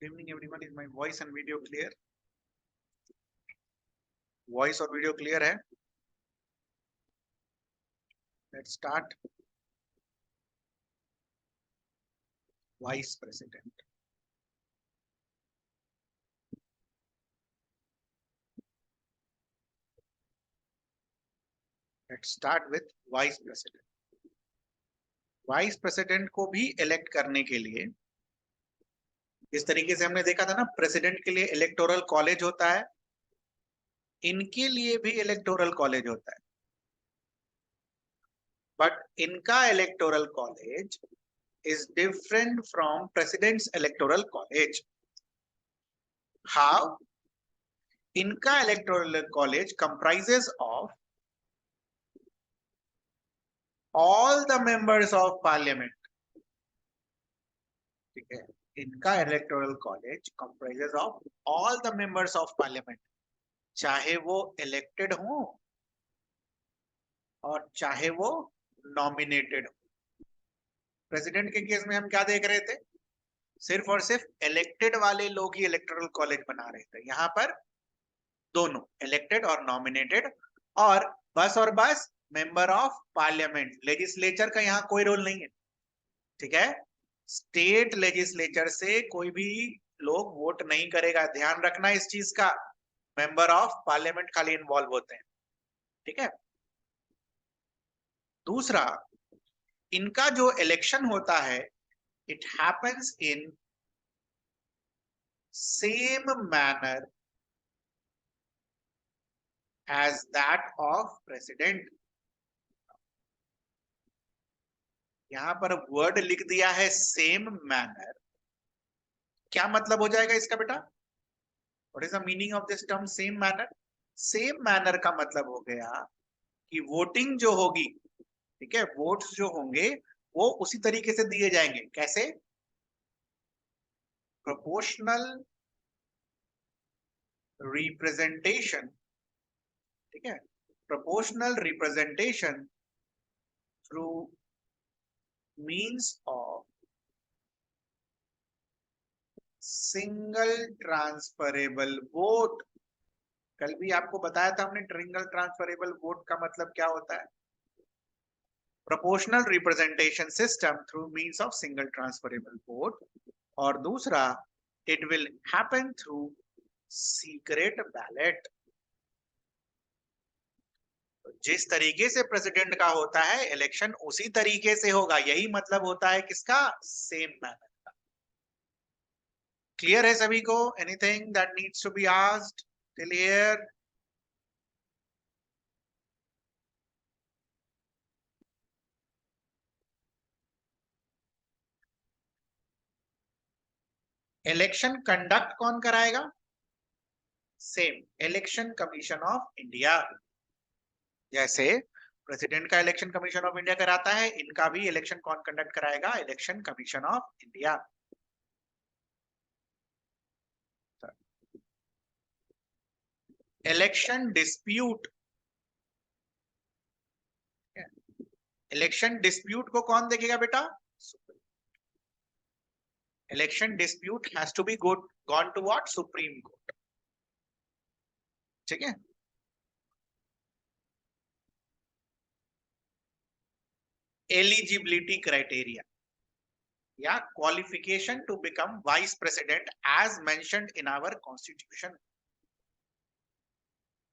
Good evening, everyone. Is my voice and video clear? Voice और video clear है? Let's start. Vice President. Let's start with Vice President. Vice President को भी elect करने के लिए इस तरीके से हमने देखा था ना, प्रेसिडेंट के लिए इलेक्टोरल कॉलेज होता है, इनके लिए भी इलेक्टोरल कॉलेज होता है, बट इनका electoral college is different from president's electoral college. How? इनका electoral college comprises of all the members of parliament. ठीक है, इनका electoral college comprises of all the members of parliament, चाहे वो elected हो और चाहे वो nominated हो. प्रेसिडेंट के केस में हम क्या देख रहे थे? सिर्फ और सिर्फ इलेक्टेड वाले लोग ही इलेक्टोरल कॉलेज बना रहे थे. यहाँ पर दोनों इलेक्टेड और नॉमिनेटेड, और बस मेंबर ऑफ पार्लियामेंट. लेजिस्लेचर का यहाँ कोई रोल नहीं है. ठीक है, स्टेट लेजिस्लेचर से कोई भी लोग वोट नहीं करेगा, ध्यान रखना इस चीज का. मेंबर ऑफ पार्लियामेंट खाली इन्वॉल्व होते हैं. ठीक है. दूसरा, इनका जो इलेक्शन होता है, it happens in same manner as that of president. यहां पर वर्ड लिख दिया है सेम मैनर. क्या मतलब हो जाएगा इसका बेटा? What is the meaning of this term same manner? Same manner का मतलब हो गया कि वोटिंग जो होगी, ठीक है, वोट्स जो होंगे वो उसी तरीके से दिए जाएंगे. कैसे? Proportional representation. ठीक है, proportional representation through means of single transferable vote. कल भी आपको बताया था हमने, सिंगल ट्रांसफरेबल वोट का मतलब क्या होता है? Proportional representation system through means of single transferable vote. और दूसरा, it will happen through secret ballot. जिस तरीके से प्रेसिडेंट का होता है इलेक्शन, उसी तरीके से होगा. यही मतलब होता है किसका? सेम मैनर का. क्लियर है सभी को? Anything that needs to be asked till here? Election conduct कौन कराएगा? Same, election commission of India. जैसे प्रेसिडेंट का इलेक्शन कमीशन ऑफ इंडिया कराता है, इनका भी इलेक्शन कौन कंडक्ट कराएगा? Election commission of India. Election dispute. Election dispute को कौन देखेगा बेटा? Election dispute has to be gone to what? Supreme court. ठीक है. एलिजिबिलिटी क्राइटेरिया या qualification to become vice president as mentioned in our constitution.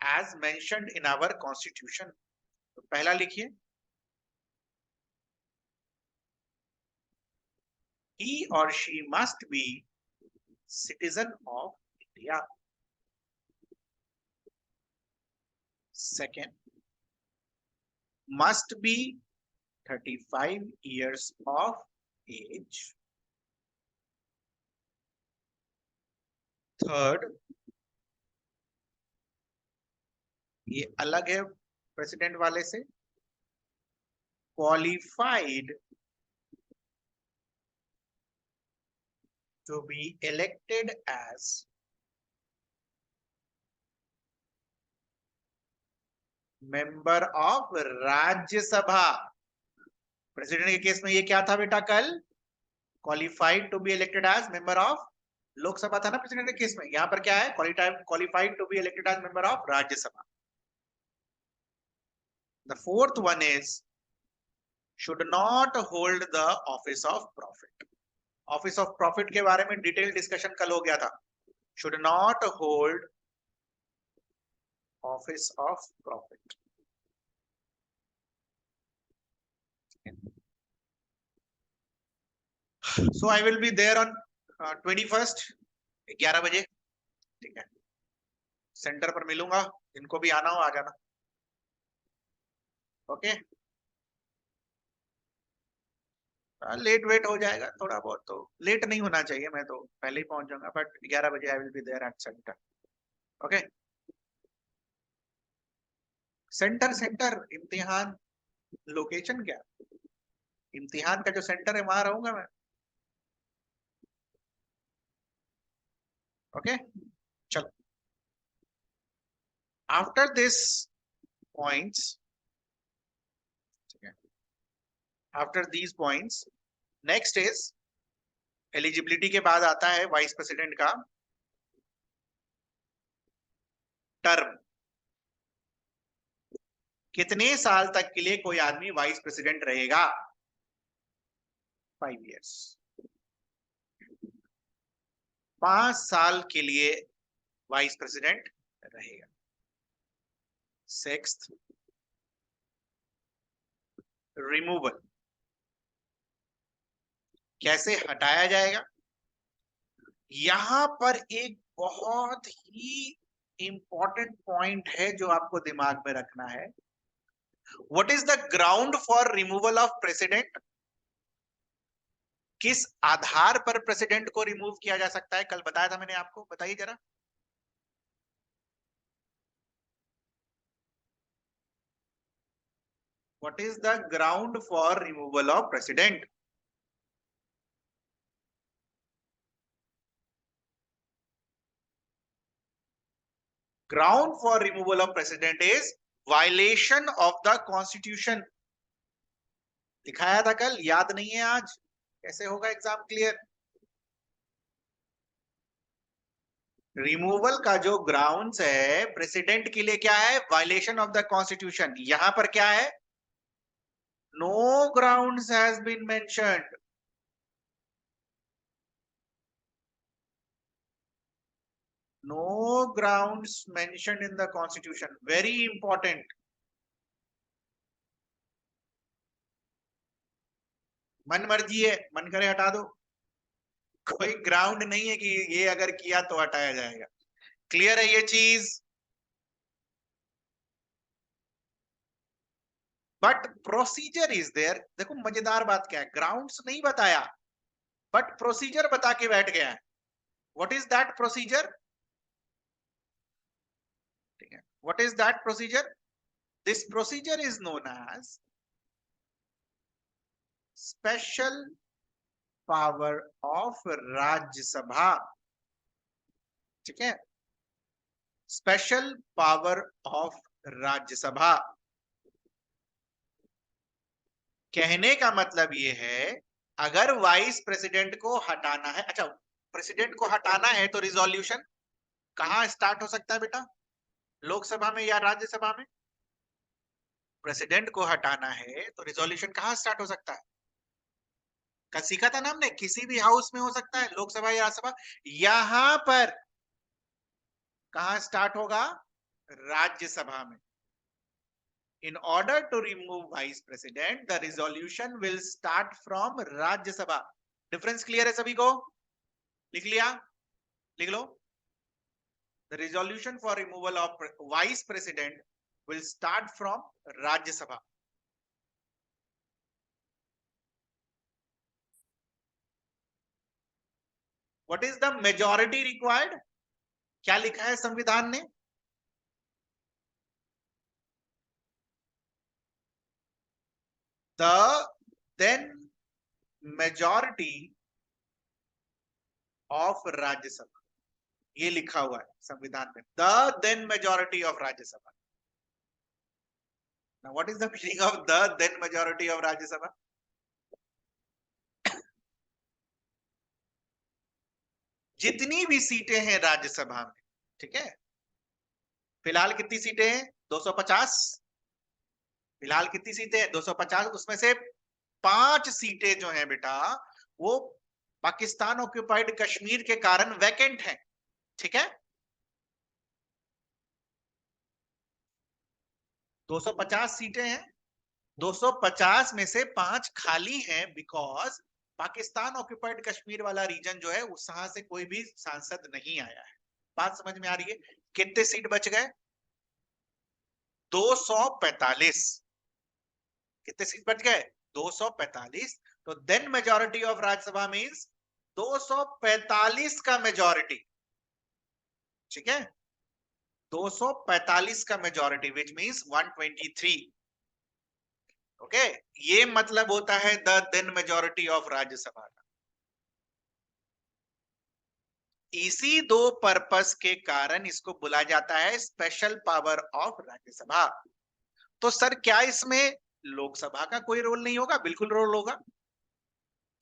As mentioned in our constitution. तो पहला लिखिए, he or she must be citizen of India. Second, must be 35 years of age. Third, ये अलग है president वाले से, qualified to be elected as member of Rajya Sabha. President के case में ये क्या था बेटा कल? Qualified to be elected as member of Lok Sabha था ना प्रेसिडेंट के केस में, यहां पर क्या है, qualified to be elected as member of Rajya Sabha. The fourth one is should not hold the office of profit. Office of profit के बारे में डिटेल डिस्कशन कल हो गया था। Should not hold office of profit. So I will be there on 21st 11 बजे, ठीक है। सेंटर पर मिलूंगा, जिनको भी आना हो आ जाना, ओके। लेट वेट हो जाएगा थोड़ा बहुत, तो लेट नहीं होना चाहिए, मैं तो पहले ही पहुंच जाऊंगा, बट 11 बजे I will be there at centre, okay. Centre centre इम्तिहान, लोकेशन क्या, इम्तिहान का जो सेंटर है वहां रहूंगा मैं, ओके। चलो, आफ्टर दिस पॉइंट्स, ठीक है, after these points next is eligibility के बाद आता है वाइस प्रेसिडेंट का टर्म। कितने साल तक के लिए कोई आदमी वाइस प्रेसिडेंट रहेगा? 5 years। 5 साल के लिए वाइस प्रेसिडेंट रहेगा। Sixth, removal. कैसे हटाया जाएगा? यहां पर एक बहुत ही इंपॉर्टेंट पॉइंट है जो आपको दिमाग में रखना है। What is the ground for removal of president? किस आधार पर प्रेसिडेंट को रिमूव किया जा सकता है? कल बताया था मैंने आपको, बताइए जरा। What is the ground for removal of president? Ground for removal of president is violation of the constitution. दिखाया था कल, याद नहीं है आज? कैसे होगा एग्जाम क्लियर? रिमूवल का जो ग्राउंड्स है प्रेसिडेंट के लिए क्या है? Violation of the constitution. यहां पर क्या है? No grounds has been mentioned. No grounds mentioned in the constitution, very important. मन मर्जी है, मन करे हटा दो, कोई ग्राउंड नहीं है कि ये अगर किया तो हटाया जाएगा। क्लियर है ये चीज? But procedure is there. देखो मजेदार बात क्या है, ग्राउंड्स नहीं बताया बट प्रोसीजर बता के बैठ गया है। What is that procedure? ठीक है, what is that procedure? This procedure is known as special power of Rajya Sabha. ठीक है, स्पेशल पावर ऑफ राज्यसभा। कहने का मतलब ये है, अगर वाइस प्रेसिडेंट को हटाना है, अच्छा प्रेसिडेंट को हटाना है तो रिजोल्यूशन कहां स्टार्ट हो सकता है बेटा? लोकसभा में या राज्यसभा में? प्रेसिडेंट को हटाना है तो रिजोल्यूशन कहां स्टार्ट हो सकता है? कल सीखा था ना हमने, किसी भी हाउस में हो सकता है, लोकसभा या राज्यसभा। यहां पर कहां स्टार्ट होगा? राज्यसभा में। In order to remove vice president, the resolution will start from Rajya Sabha. Difference clear है सभी को? लिख लिया? लिख लो। The resolution for removal of vice president will start from Rajya Sabha. What is the majority required? क्या लिखा है संविधान ने? The then majority of Rajya Sabha, ये लिखा हुआ है संविधान में, the then majority of Rajya Sabha. Now what is the meaning of the then majority of Rajya Sabha? जितनी भी सीटें हैं राज्यसभा में, ठीक है, फिलहाल कितनी सीटें हैं? 250। फिलहाल कितनी सीटें हैं? 250। उसमें से 5 सीटें जो हैं बेटा, वो पाकिस्तान ऑक्यूपाइड कश्मीर के कारण वैकेंट हैं, ठीक है। 250 सीटें हैं, 250 में से 5 खाली हैं बिकॉज पाकिस्तान ऑक्यूपाइड कश्मीर वाला रीजन जो है उस से कोई भी सांसद नहीं आया है। बात समझ में आ रही है? कितने सीट बच गए? 245। कितने सीट बच गए? 245। तो then majority of Rajya Sabha means 245 का मेजोरिटी, ठीक है, 245 का मेजोरिटी विच मींस 123। ओके, ये मतलब होता है the then majority of Rajya Sabha का। इसी दो पर्पस के कारण इसको बोला जाता है स्पेशल पावर ऑफ राज्यसभा। तो सर क्या इसमें लोकसभा का कोई रोल नहीं होगा? बिल्कुल रोल होगा।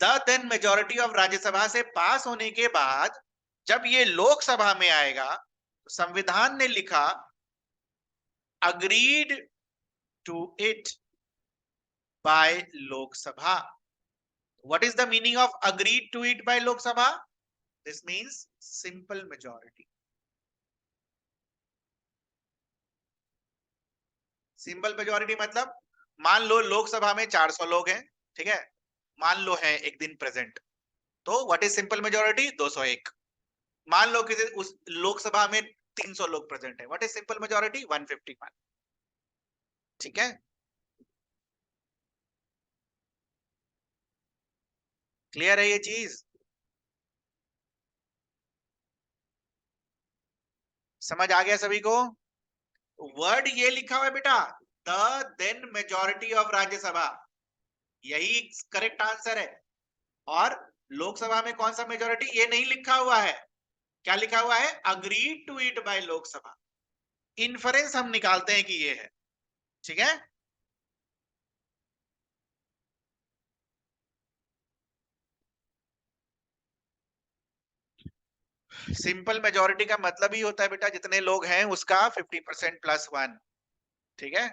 The then majority of Rajya Sabha से पास होने के बाद जब ये लोकसभा में आएगा तो संविधान ने लिखा agreed to it by Lok Sabha. What is the meaning of agreed to it by Lok Sabha? This means simple majority. Simple majority मतलब मान लो लोकसभा में 400 लोग हैं, ठीक है, मान लो है एक दिन प्रेजेंट, तो व्हाट इज सिंपल मेजोरिटी? 201। मान लो किसी उस लोकसभा में 300 लोग प्रेजेंट है, व्हाट इज सिंपल मेजोरिटी? 151। ठीक है, क्लियर है ये चीज? समझ आ गया सभी को? वर्ड ये लिखा हुआ है बेटा, the then majority of Rajya Sabha, यही करेक्ट आंसर है। और लोकसभा में कौन सा मेजोरिटी ये नहीं लिखा हुआ है, क्या लिखा हुआ है? Agreed to it by Lok Sabha. Inference हम निकालते हैं कि ये है, ठीक है। सिंपल मेजोरिटी का मतलब ही होता है बेटा जितने लोग हैं उसका 50% प्लस 1, ठीक है।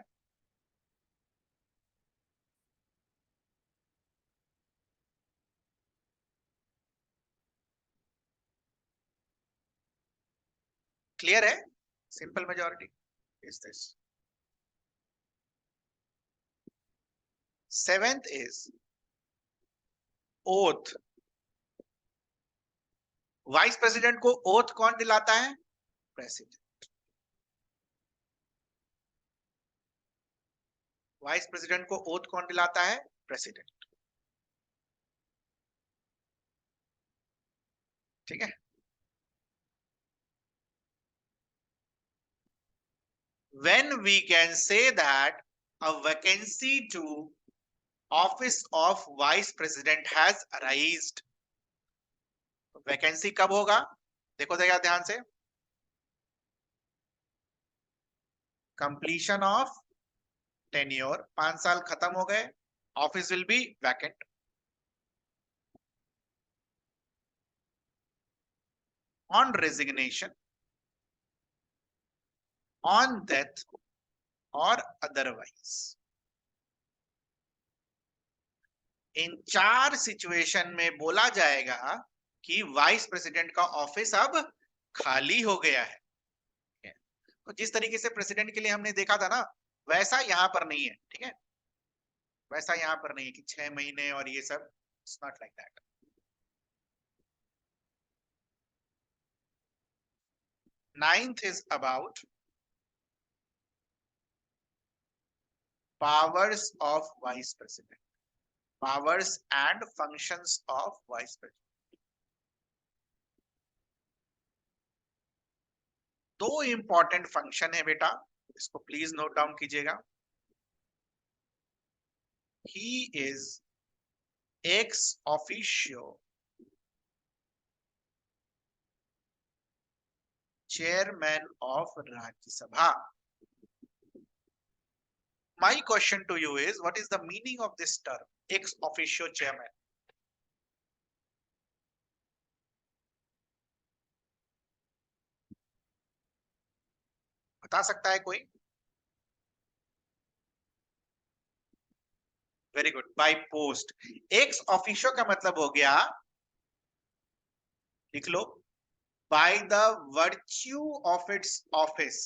क्लियर है? Simple majority is this. Seventh is oath. Vice president को ओथ कौन दिलाता है? प्रेसिडेंट। वाइस प्रेसिडेंट को ओथ कौन दिलाता है? प्रेसिडेंट। ठीक है। When we can say that a vacancy to office of vice president has arisen, vacancy कब होगा? देखो देखा ध्यान से, कंप्लीशन ऑफ टेन्योर, 5 साल खत्म हो गए, office will be vacant. On resignation, on death और अदरवाइज। इन 4 सिचुएशन में बोला जाएगा कि वाइस प्रेसिडेंट का ऑफिस अब खाली हो गया है। तो जिस तरीके से प्रेसिडेंट के लिए हमने देखा था ना, वैसा यहां पर नहीं है, ठीक है, वैसा यहां पर नहीं है कि 6 महीने और ये सब, it's not like that. Ninth is about powers of vice president, powers and functions of vice president। दो इंपॉर्टेंट फंक्शन है बेटा, इसको प्लीज नोट डाउन कीजिएगा। He is ex officio chairman of Rajya Sabha. My question to you is, what is the meaning of this term, ex officio chairman? बता सकता है कोई? Very good, by post. Ex officio का मतलब हो गया, लिख लो, by the virtue of its office.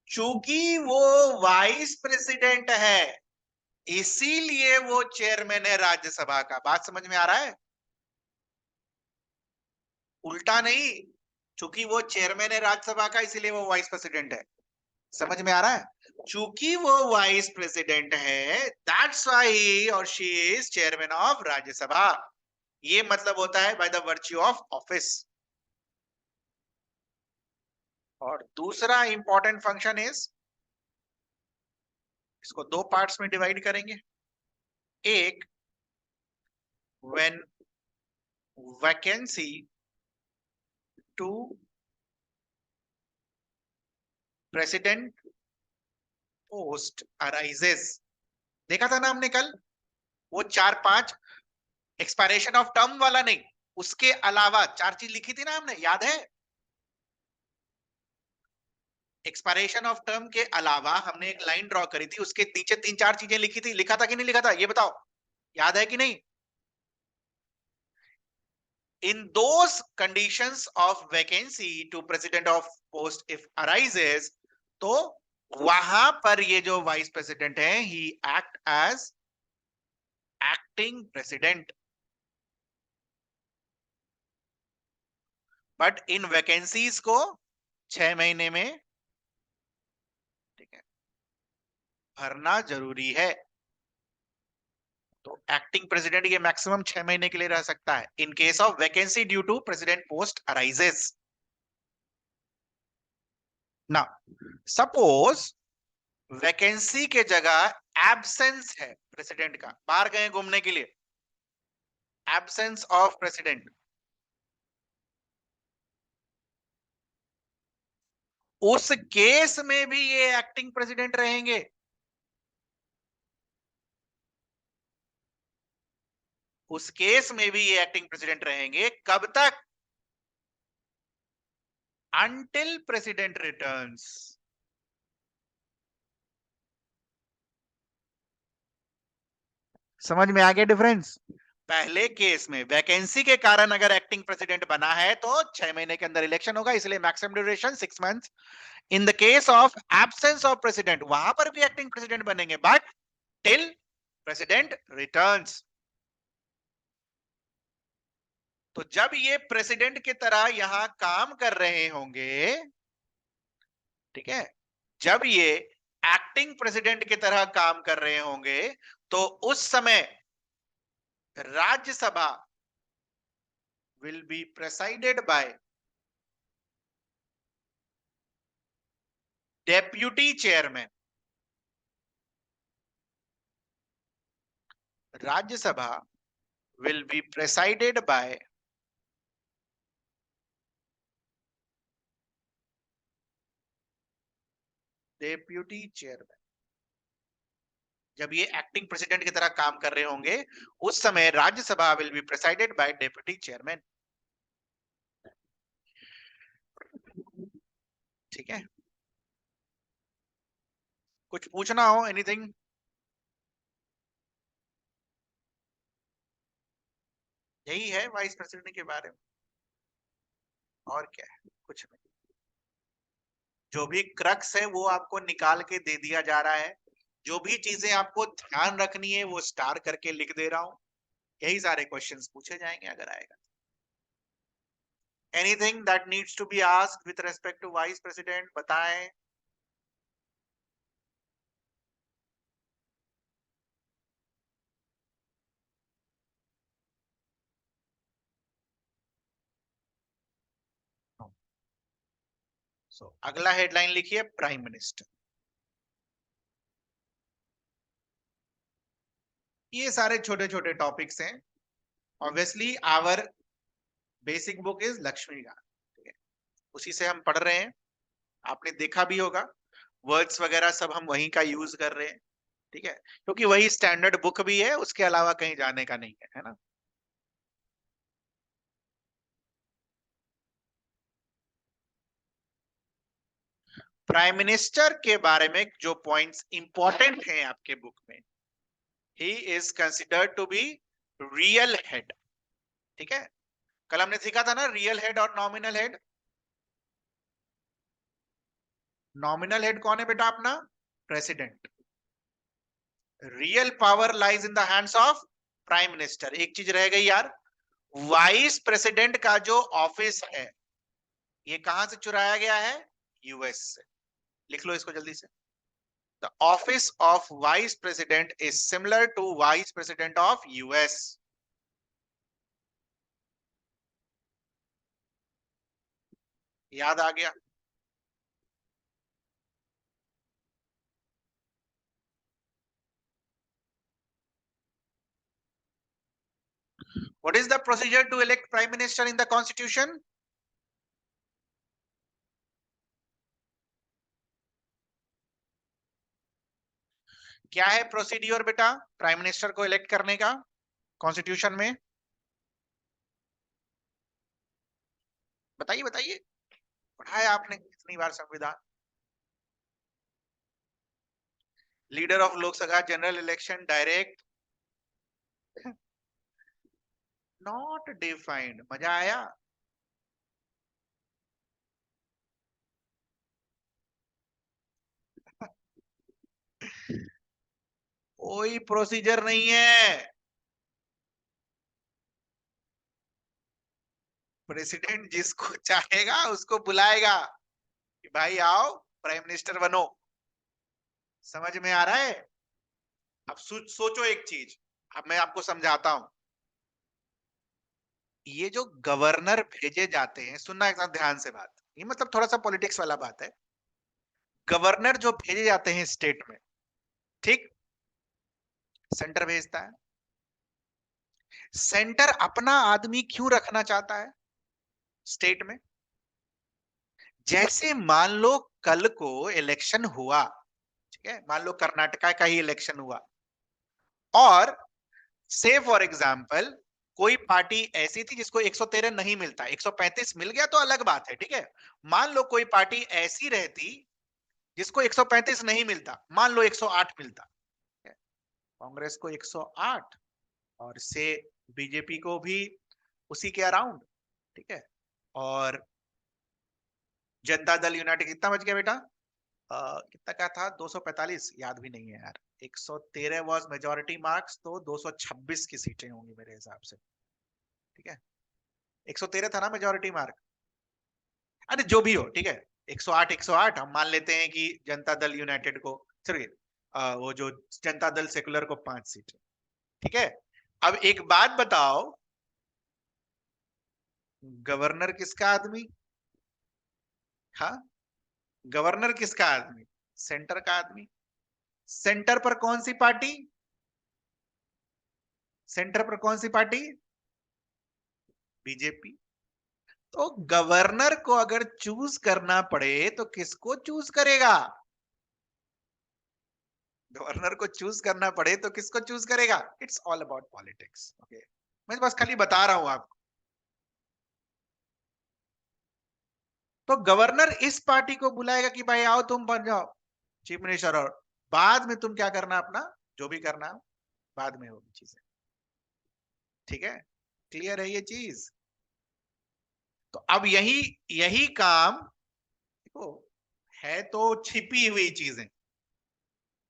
चूंकि वो वाइस प्रेसिडेंट है इसीलिए वो चेयरमैन है राज्यसभा का। बात समझ में आ रहा है? उल्टा नहीं, चूंकि वो चेयरमैन है राज्यसभा का इसीलिए वो वाइस प्रेसिडेंट है। समझ में आ रहा है? चूंकि वो वाइस प्रेसिडेंट है दैट्स व्हाई ही और she is chairman of Rajya Sabha. ये मतलब होता है bye the virtue of office. और दूसरा इंपॉर्टेंट फंक्शन इज, इसको दो पार्ट्स में डिवाइड करेंगे। एक, when vacancy to president post arises. देखा था ना हमने कल, वो 4-5 एक्सपायरेशन ऑफ टर्म वाला नहीं, उसके अलावा 4 चीज लिखी थी ना हमने, याद है? एक्सपायरेशन ऑफ टर्म के अलावा हमने एक लाइन ड्रॉ करी थी, उसके नीचे 3-4 चीजें लिखी थी। लिखा था कि नहीं लिखा था, ये बताओ, याद है कि नहीं? In those conditions of vacancy to president of post if arises, तो वहां पर ये जो वाइस प्रेसिडेंट है ही act as acting president. But in vacancies को 6 महीने में, ठीक है, भरना जरूरी है। तो एक्टिंग प्रेसिडेंट ये मैक्सिमम 6 महीने के लिए रह सकता है in case of vacancy due to president post arises. ना, सपोज वैकेंसी के जगह एब्सेंस है प्रेसिडेंट का, बाहर गए घूमने के लिए, एब्सेंस ऑफ प्रेसिडेंट, उस केस में भी ये एक्टिंग प्रेसिडेंट रहेंगे। उस केस में भी ये एक्टिंग प्रेसिडेंट रहेंगे। कब तक? Until president returns. समझ में आ गया डिफरेंस? पहले केस में वैकेंसी के कारण अगर एक्टिंग प्रेसिडेंट बना है तो 6 महीने के अंदर इलेक्शन होगा, इसलिए maximum duration 6 months. In the case of absence of president वहां पर भी एक्टिंग प्रेसिडेंट बनेंगे, बट टिल प्रेसिडेंट रिटर्न्स। तो जब ये प्रेसिडेंट की तरह यहां काम कर रहे होंगे, ठीक है, जब ये एक्टिंग प्रेसिडेंट की तरह काम कर रहे होंगे तो उस समय Rajya Sabha will be presided by deputy chairman। Rajya Sabha will be presided by deputy chairman। जब ये एक्टिंग प्रेसिडेंट की तरह काम कर रहे होंगे उस समय Rajya Sabha will be presided by deputy chairman. ठीक है, कुछ पूछना हो, एनीथिंग? यही है वाइस प्रेसिडेंट के बारे में, और क्या है, कुछ नहीं। जो भी क्रक्स है वो आपको निकाल के दे दिया जा रहा है, जो भी चीजें आपको ध्यान रखनी है वो स्टार करके लिख दे रहा हूं। यही सारे क्वेश्चंस पूछे जाएंगे अगर आएगा। Anything that needs to be asked with respect to vice president, बताएं। अगला हेडलाइन लिखिए, प्राइम मिनिस्टर। ये सारे छोटे छोटे टॉपिक्स हैं। Obviously our basic book is Laxmikanth, ठीक है, उसी से हम पढ़ रहे हैं। आपने देखा भी होगा, वर्ड्स वगैरह सब हम वहीं का यूज कर रहे हैं, ठीक है, क्योंकि वही स्टैंडर्ड बुक भी है, उसके अलावा कहीं जाने का नहीं है ना। प्राइम मिनिस्टर के बारे में जो पॉइंट्स इंपॉर्टेंट हैं आपके बुक में, he is considered to be real head. ठीक है, कल हमने सीखा था ना रियल हेड और नॉमिनल हेड। नॉमिनल हेड कौन है बेटा अपना? President. Real power lies in the hands of prime minister. एक चीज रह गई यार, वाइस प्रेसिडेंट का जो ऑफिस है ये कहां से चुराया गया है? यूएस से। लिख लो इसको जल्दी से। The office of vice president is similar to vice president of US. याद आ गया? What is the procedure to elect prime minister in the constitution? क्या है प्रोसीड्यूर बेटा प्राइम मिनिस्टर को इलेक्ट करने का कॉन्स्टिट्यूशन में? बताइए बताइए, पढ़ाया आपने इतनी बार संविधान। Leader of Lok Sabha general election direct, not defined. मजा आया? कोई प्रोसीजर नहीं है। प्रेसिडेंट जिसको चाहेगा उसको बुलाएगा कि भाई आओ प्राइम मिनिस्टर बनो। समझ में आ रहा है? अब सोचो एक चीज, अब मैं आपको समझाता हूं। ये जो गवर्नर भेजे जाते हैं, सुनना एक साथ ध्यान से बात, ये मतलब थोड़ा सा पॉलिटिक्स वाला बात है। गवर्नर जो भेजे जाते हैं स्टेट में, ठीक, सेंटर भेजता है। सेंटर अपना आदमी क्यों रखना चाहता है स्टेट में? जैसे मान लो कल को इलेक्शन हुआ, ठीक है, मान लो कर्नाटका का ही इलेक्शन हुआ और से फॉर एग्जाम्पल कोई पार्टी ऐसी थी जिसको 113 नहीं मिलता, 135 मिल गया तो अलग बात है, ठीक है। मान लो कोई पार्टी ऐसी रहती जिसको 135 नहीं मिलता, मान लो 108 मिलता, कांग्रेस को 108 और से बीजेपी को भी उसी के अराउंड, ठीक है। और जनता दल यूनाइटेड कितना बच गया बेटा? कितना का था? 245, याद भी नहीं है यार। 113 वाज मेजॉरिटी मार्क्स, तो 226 की सीटें होंगी मेरे हिसाब से, ठीक है। 113 था ना मेजॉरिटी मार्क? अरे जो भी हो, ठीक है। 108 108 हम मान लेते हैं कि जनता दल यूनाइटेड को, चलिए वो जो जनता दल सेकुलर को 5 सीट, ठीक है। अब एक बात बताओ, गवर्नर किसका आदमी? हाँ, गवर्नर किसका आदमी? सेंटर का आदमी। सेंटर पर कौन सी पार्टी? सेंटर पर कौन सी पार्टी? बीजेपी। तो गवर्नर को अगर चूज करना पड़े तो किसको चूज करेगा? गवर्नर को चूज करना पड़े तो किसको चूज करेगा? It's all about politics, okay. मैं बस खाली बता रहा हूं आपको। तो गवर्नर इस पार्टी को बुलाएगा कि भाई आओ तुम बन जाओ चीफ मिनिस्टर, और बाद में तुम क्या करना, अपना जो भी करना बाद में होगी चीजें, ठीक है। क्लियर है ये चीज? तो अब यही यही काम देखो, है तो छिपी हुई चीजें,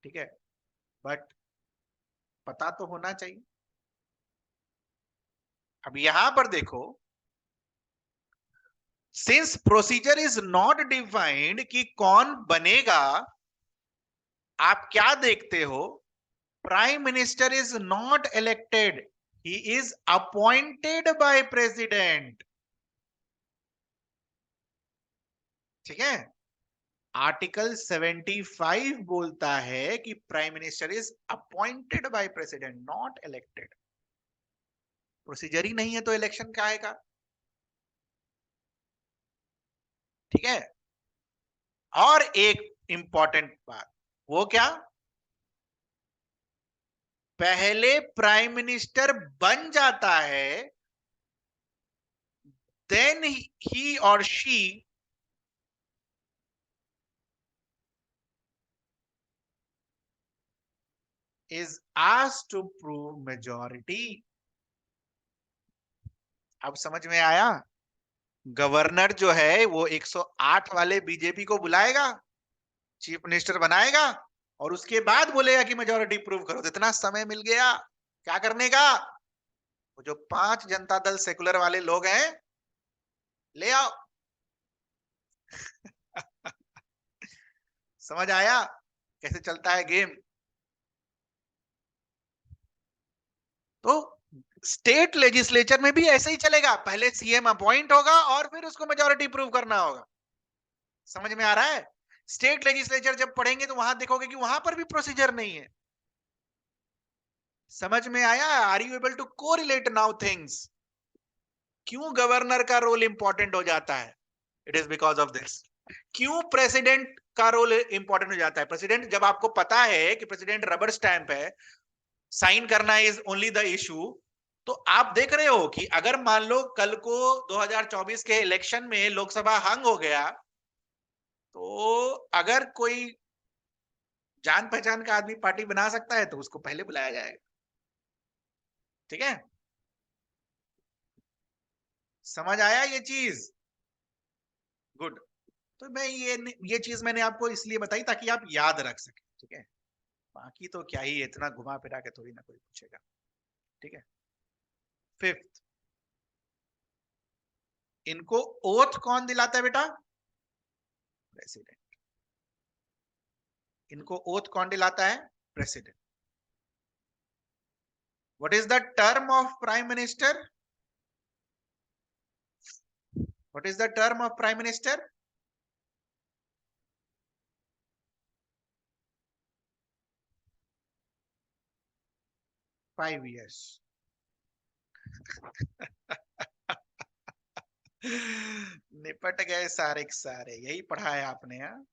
ठीक है, बट पता तो होना चाहिए। अब यहां पर देखो, since procedure is not defined कि कौन बनेगा, आप क्या देखते हो? Prime minister is not elected, he is appointed by president, ठीक है। आर्टिकल 75 बोलता है कि prime minister is appointed by president, not elected. Procedure ही नहीं है तो इलेक्शन क्या आएगा? ठीक है। और एक इंपॉर्टेंट बात, वो क्या? पहले प्राइम मिनिस्टर बन जाता है, देन ही और she is asked to prove majority. अब समझ में आया? गवर्नर जो है वो 108 वाले बीजेपी को बुलाएगा, चीफ मिनिस्टर बनाएगा और उसके बाद बोलेगा कि मेजोरिटी प्रूव करो। तो इतना समय मिल गया क्या करने का? वो जो 5 जनता दल सेकुलर वाले लोग हैं, ले आओ। समझ आया कैसे चलता है गेम? तो स्टेट लेजिस्लेचर में भी ऐसे ही चलेगा, पहले सीएम अपॉइंट होगा और फिर उसको मेजोरिटी प्रूव करना होगा। समझ में आ रहा है? स्टेट लेजिस्लेचर जब पढ़ेंगे तो वहां देखोगे कि वहां पर भी प्रोसीजर नहीं है। समझ में आया? Are you able to correlate now things? क्यों गवर्नर का रोल इंपॉर्टेंट हो जाता है? It is because of this. क्यों प्रेसिडेंट का रोल इंपॉर्टेंट हो जाता है? प्रेसिडेंट, जब आपको पता है कि प्रेसिडेंट रबर स्टैंप है, साइन करना इज ओनली द इशू, तो आप देख रहे हो कि अगर मान लो कल को 2024 के इलेक्शन में लोकसभा हंग हो गया, तो अगर कोई जान पहचान का आदमी पार्टी बना सकता है तो उसको पहले बुलाया जाएगा। ठीक है? समझ आया ये चीज? गुड। तो मैं ये चीज मैंने आपको इसलिए बताई ताकि आप याद रख सके। ठीक है? बाकी तो क्या ही इतना घुमा फिरा के थोड़ी ना कोई पूछेगा। ठीक है? फिफ्थ, इनको ओथ कौन दिलाता है बेटा? प्रेसिडेंट। इनको ओथ कौन दिलाता है? President. What is the term of prime minister? What is the term of prime minister? 5 years। निपट गए सारे के सारे। यही पढ़ा है आपने? हाँ,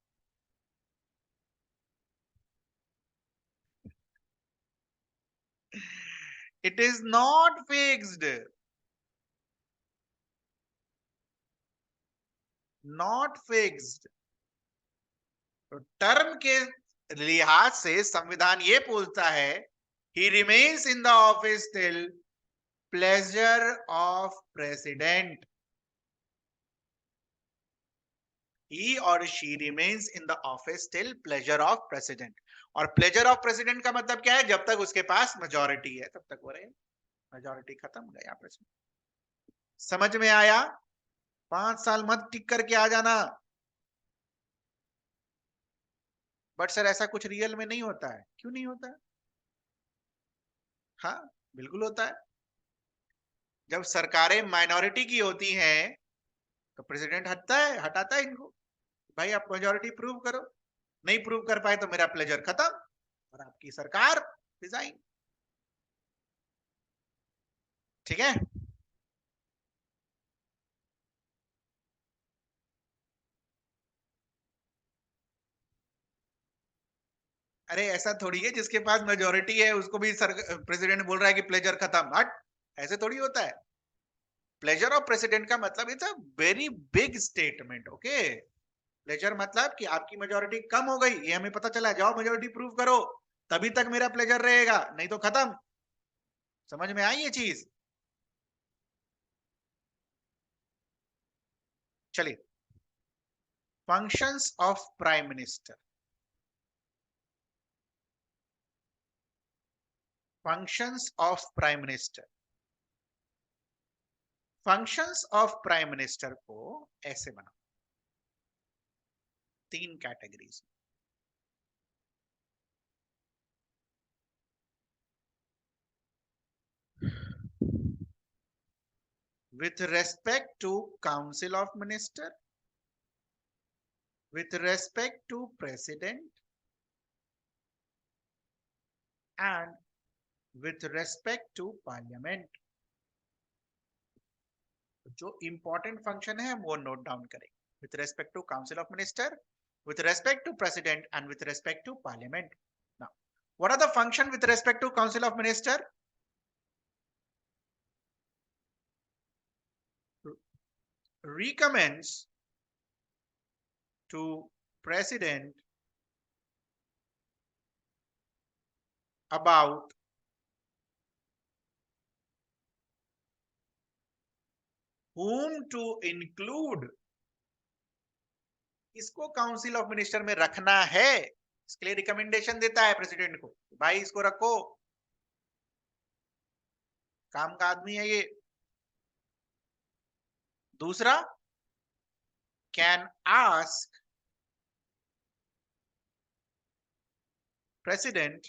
it is not fixed. Not fixed. तो टर्म के लिहाज से संविधान ये पूछता है, ही remains in the office till pleasure of president. He or she remains in the office till pleasure of president। और प्लेजर ऑफ प्रेसिडेंट का मतलब क्या है? जब तक उसके पास मेजोरिटी है तब तक वो रहे। मेजोरिटी खत्म, गया प्रेसिडेंट। समझ में आया? 5 साल मत टिक करके आ जाना। बट सर ऐसा कुछ रियल में नहीं होता है। क्यों नहीं होता है? हाँ, बिल्कुल होता है। जब सरकारें माइनॉरिटी की होती हैं तो प्रेसिडेंट हटाता है इनको। भाई आप मेजोरिटी प्रूव करो, नहीं प्रूव कर पाए तो मेरा प्लेजर खत्म और आपकी सरकार रिजाइन। ठीक है? अरे ऐसा थोड़ी है जिसके पास मेजोरिटी है उसको भी सर प्रेसिडेंट बोल रहा है कि प्लेजर खत्म। हट, ऐसे थोड़ी होता है। प्लेजर ऑफ प्रेसिडेंट का मतलब it's a very big statement. Okay? Pleasure मतलब कि आपकी मेजोरिटी कम हो गई, ये हमें पता चला, जाओ मेजोरिटी प्रूव करो, तभी तक मेरा प्लेजर रहेगा, नहीं तो खत्म। समझ में आई ये चीज? चलिए, functions of prime minister. Functions of prime minister. Functions of prime minister को ऐसे बना, 3 categories. with respect to council of minister, with respect to president, and with respect to parliament। जो इंपॉर्टेंट फंक्शन है हम वो नोट डाउन करें। with respect to council of minister, with respect to president, and with respect to parliament। now what are the function with respect to council of minister? Recommends to president about whom to include, इसको council of minister में रखना है, इसके लिए recommendation देता है president को, भाई इसको रखो, काम का आदमी है ये। दूसरा, can ask president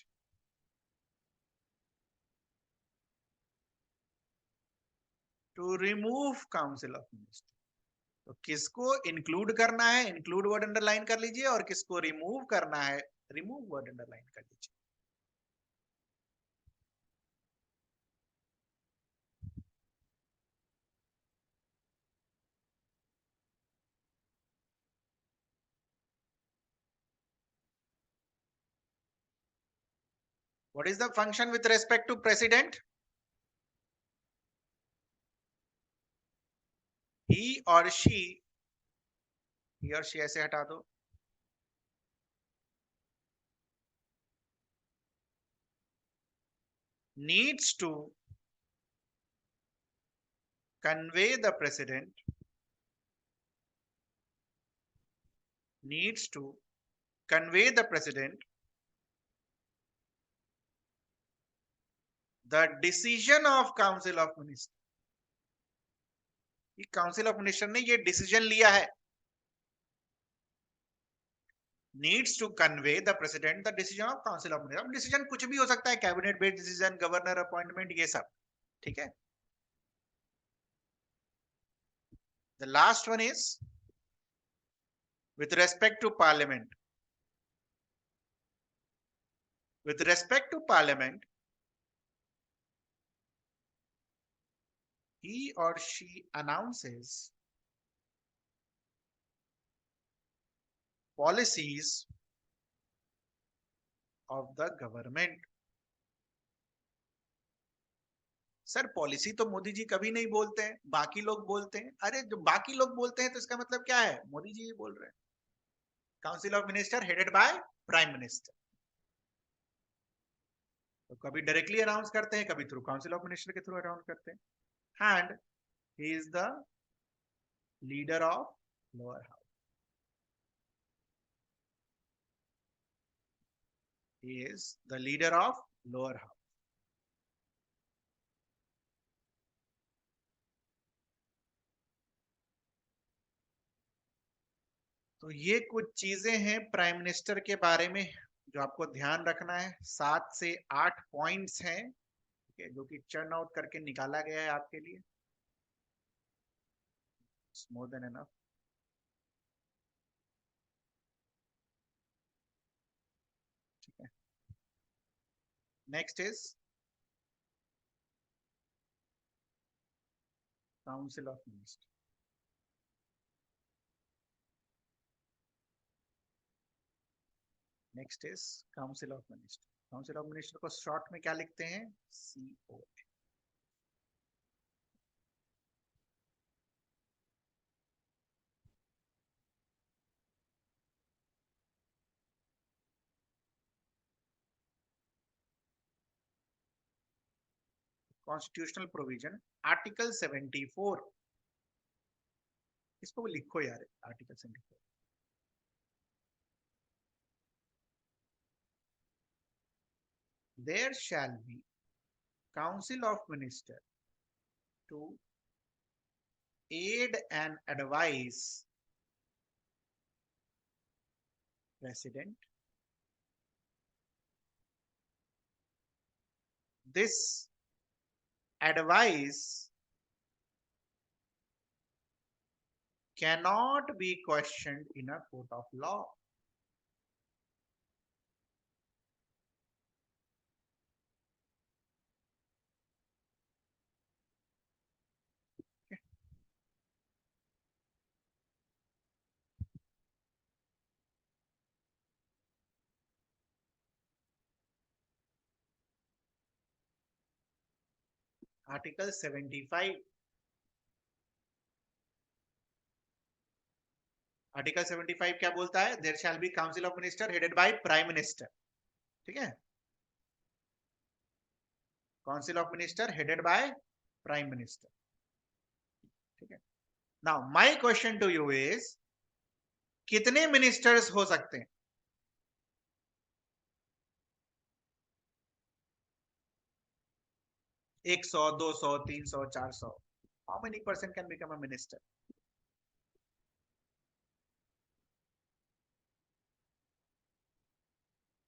to remove council of minister. तो किसको इंक्लूड करना है, इंक्लूड वर्ड अंडरलाइन कर लीजिए, और किसको रिमूव करना है, रिमूव वर्ड अंडरलाइन कर लीजिए। What is the function with respect to president? He or she, he or she ऐसे हटा दो, needs to convey the president, needs to convey the president the decision of council of ministers। Council of minister ने ये decision लिया है, needs to convey the president the decision of council of minister. Decision कुछ भी हो सकता है, cabinet based decision, governor appointment, ये सब, ठीक है। The last one is with respect to parliament, with respect to parliament, he or she announces policies of the government। Sir policy तो मोदी जी कभी नहीं बोलते हैं, बाकी लोग बोलते हैं। अरे जो बाकी लोग बोलते हैं तो इसका मतलब क्या है, मोदी जी ही बोल रहे हैं। Council of minister headed by prime minister, तो कभी डायरेक्टली अनाउंस करते हैं, कभी थ्रू काउंसिल ऑफ मिनिस्टर के थ्रू अनाउंस करते हैं। And he is the leader of lower house, he is the leader of lower house। तो ये कुछ चीजें हैं प्राइम मिनिस्टर के बारे में जो आपको ध्यान रखना है। 7 से 8 पॉइंट्स हैं, जो कि चर्न आउट करके निकाला गया है आपके लिए। It's more than enough। ठीक है, next is council of minister. Next is council of minister. Council of minister को शॉर्ट में क्या लिखते हैं, CO। कॉन्स्टिट्यूशनल प्रोविजन आर्टिकल 74, इसको लिखो यार, article 74। There shall be council of minister to aid and advise president। This advice cannot be questioned in a court of law। Article 75, article 75 क्या बोलता है, there shall be council of minister headed by prime minister. ठीक है, council of minister headed by prime minister, ठीक है। Now my question to you is, कितने ministers हो सकते हैं? एक 100, 200, 300, 400? How many person can become a minister?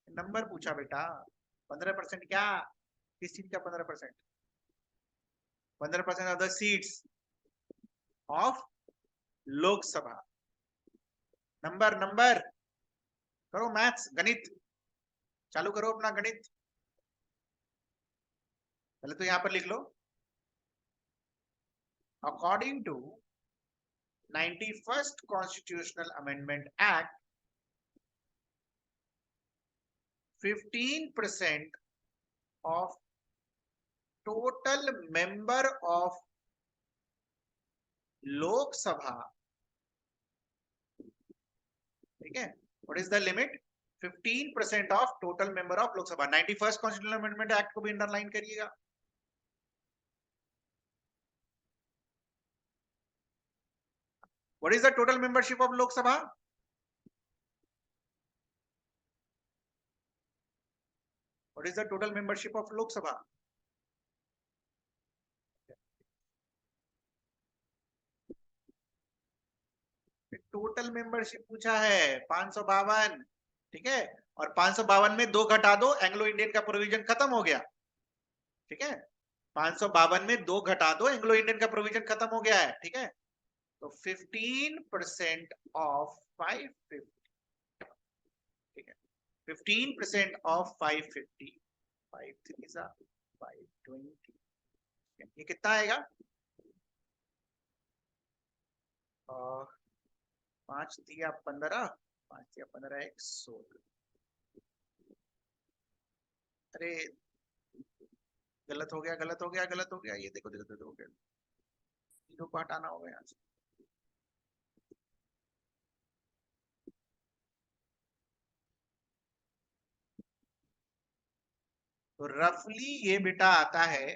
Number पूछा बेटा। 15% क्या? किस चीज का 15%? 15% of the seats of Lok Sabha. Number number करो, मैथ्स गणित चालू करो, अपना गणित। पहले तो यहां पर लिख लो, according to 91st constitutional amendment act, 15% of total member of Lok Sabha, ठीक है। What is the limit? 15% of total member of Lok Sabha। 91st constitutional amendment act को भी अंडरलाइन करिएगा। What is the total membership of Lok Sabha? What is the total membership of Lok Sabha? Total membership पूछा है 552, ठीक है। और 552 में 2 घटा दो, एंग्लो इंडियन का प्रोविजन खत्म हो गया, ठीक है। 552 में 2 घटा दो, एंग्लो इंडियन का प्रोविजन खत्म हो गया है, ठीक है। तो 15% ऑफ 550, ठीक है। 15% ऑफ 550, 5 3 520, ये कितना आएगा? 5 दिया 15, 5 दिया 15, 116। अरे गलत हो गया, गलत हो गया, गलत हो गया, ये देखो गलत हो गया, जीरो को हटाना होगा यहाँ से। तो रफली ये बेटा आता है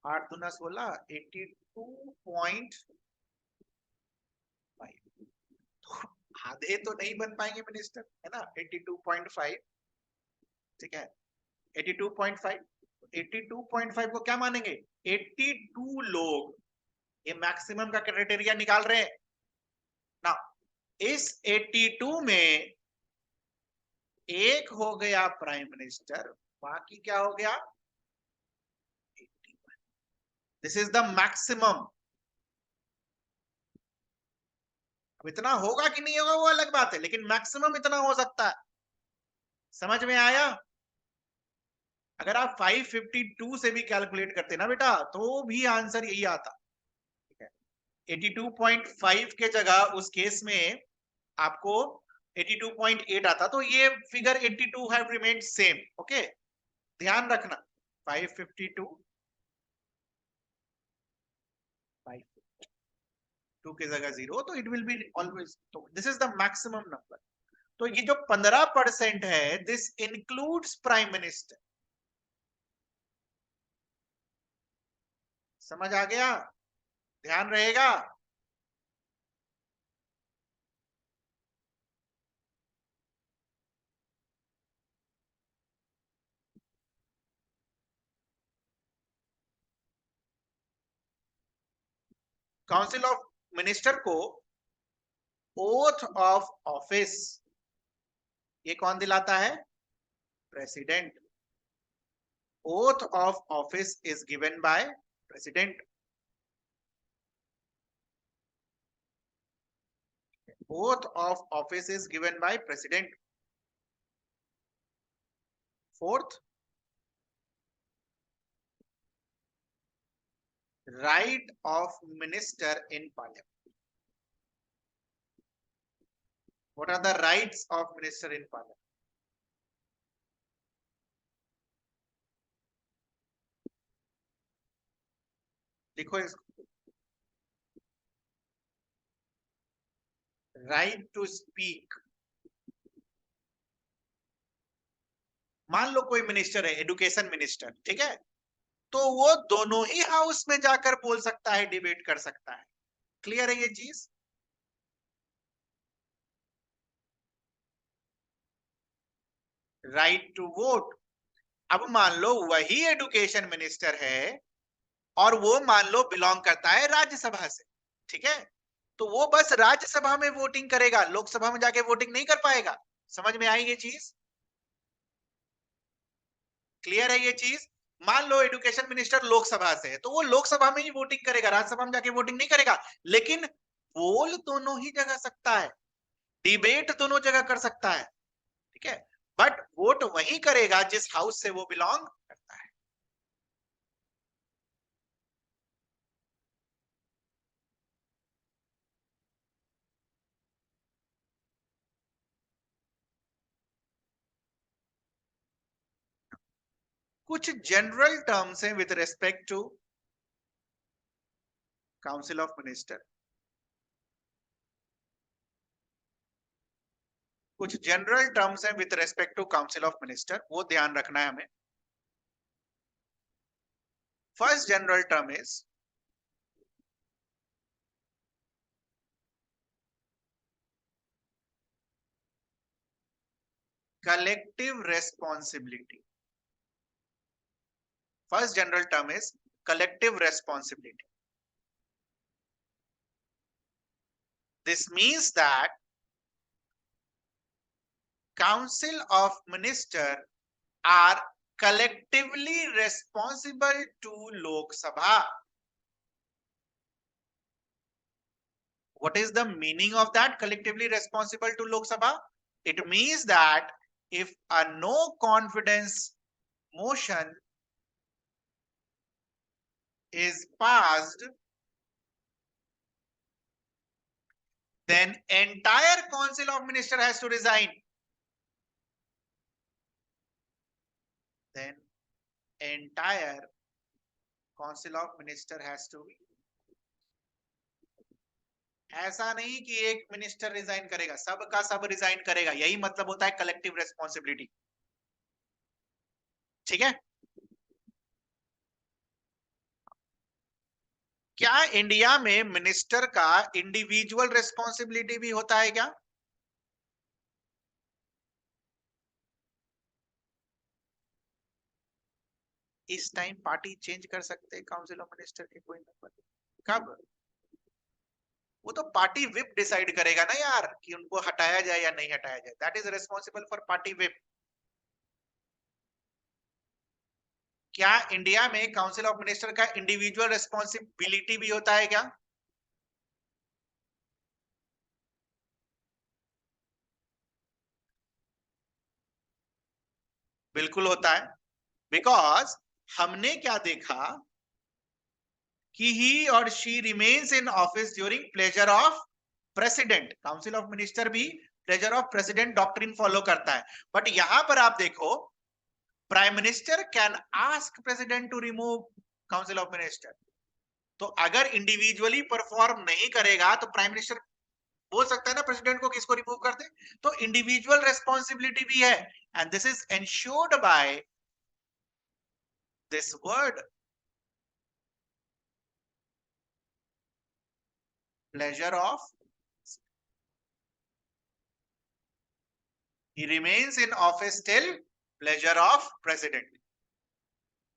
8 दूना 16, 82.5। आधे तो नहीं बन पाएंगे मिनिस्टर, है ना। 82.5, ठीक है। 82.5, 82.5 को क्या मानेंगे? 82 लोग, ये मैक्सिमम का क्राइटेरिया निकाल रहे हैं ना। इस 82 में एक हो गया प्राइम मिनिस्टर, बाकी क्या हो गया? This is the maximum. अब इतना होगा कि नहीं होगा वो अलग बात है, लेकिन मैक्सिमम इतना हो सकता है। समझ में आया? अगर आप 552 से भी कैलकुलेट करते ना बेटा, तो भी आंसर यही आता, ठीक है। 82.5 के जगह उस केस में आपको 82.8 आता, तो ये figure 82 have remained same, okay. ध्यान रखना, 552, 552 की जगह 0, तो इट विल बी ऑलवेज, तो this is the maximum number. तो ये जो 15% है, दिस इंक्लूड्स प्राइम मिनिस्टर। समझ आ गया? ध्यान रहेगा। काउंसिल ऑफ मिनिस्टर को ओथ ऑफ ऑफिस ये कौन दिलाता है? President. Oath of office is given by president. Oath of office is given by president. Fourth, right of minister in parliament. What are the rights of minister in parliament? देखो इसको, right to speak, मान लो कोई minister है, education minister, ठीक है, तो वो दोनों ही हाउस में जाकर बोल सकता है, डिबेट कर सकता है। क्लियर है ये चीज? Right to vote. अब मान लो वही एजुकेशन मिनिस्टर है और वो मान लो बिलोंग करता है राज्यसभा से, ठीक है, तो वो बस राज्यसभा में वोटिंग करेगा, लोकसभा में जाके वोटिंग नहीं कर पाएगा। समझ में आई ये चीज? क्लियर है ये चीज? मान लो एजुकेशन मिनिस्टर लोकसभा से है, तो वो लोकसभा में ही वोटिंग करेगा, राज्यसभा में जाके वोटिंग नहीं करेगा। लेकिन बोल दोनों ही जगह सकता है, डिबेट दोनों जगह कर सकता है, ठीक है, बट वोट वही करेगा जिस हाउस से वो बिलोंग करता है। कुछ जनरल टर्म्स हैं with respect to council of minister. कुछ जनरल टर्म्स हैं with respect to council of minister, वो ध्यान रखना है हमें। First general term is collective responsibility. First general term is collective responsibility. This means that council of minister are collectively responsible to Lok Sabha. What is the meaning of that, collectively responsible to Lok Sabha? It means that if a no confidence motion is passed, then entire council of minister has to resign. Then entire council of minister has to be. ऐसा नहीं कि एक minister resign करेगा, सबका सब resign करेगा, यही मतलब होता है कलेक्टिव रेस्पॉन्सिबिलिटी। ठीक है? क्या इंडिया में मिनिस्टर का इंडिविजुअल रेस्पॉन्सिबिलिटी भी होता है क्या? इस टाइम पार्टी चेंज कर सकते हैं काउंसिल ऑफ मिनिस्टर के कोई मेंबर। कब? वो तो पार्टी विप डिसाइड करेगा ना यार, कि उनको हटाया जाए या नहीं हटाया जाए। That is responsible for party whip. क्या इंडिया में काउंसिल ऑफ मिनिस्टर का इंडिविजुअल रेस्पॉन्सिबिलिटी भी होता है क्या? बिल्कुल होता है। बिकॉज हमने क्या देखा कि ही और she remains in office during pleasure of president. Council of minister भी pleasure of president doctrine follow करता है। बट यहां पर आप देखो, prime minister can ask president to remove council of minister. तो अगर इंडिविजुअली परफॉर्म नहीं करेगा तो प्राइम मिनिस्टर बोल सकता है ना प्रेसिडेंट को, किसको रिमूव कर दे। तो इंडिविजुअल रेस्पॉन्सिबिलिटी भी है, and this is ensured by this word pleasure of, he remains in office till pleasure of president।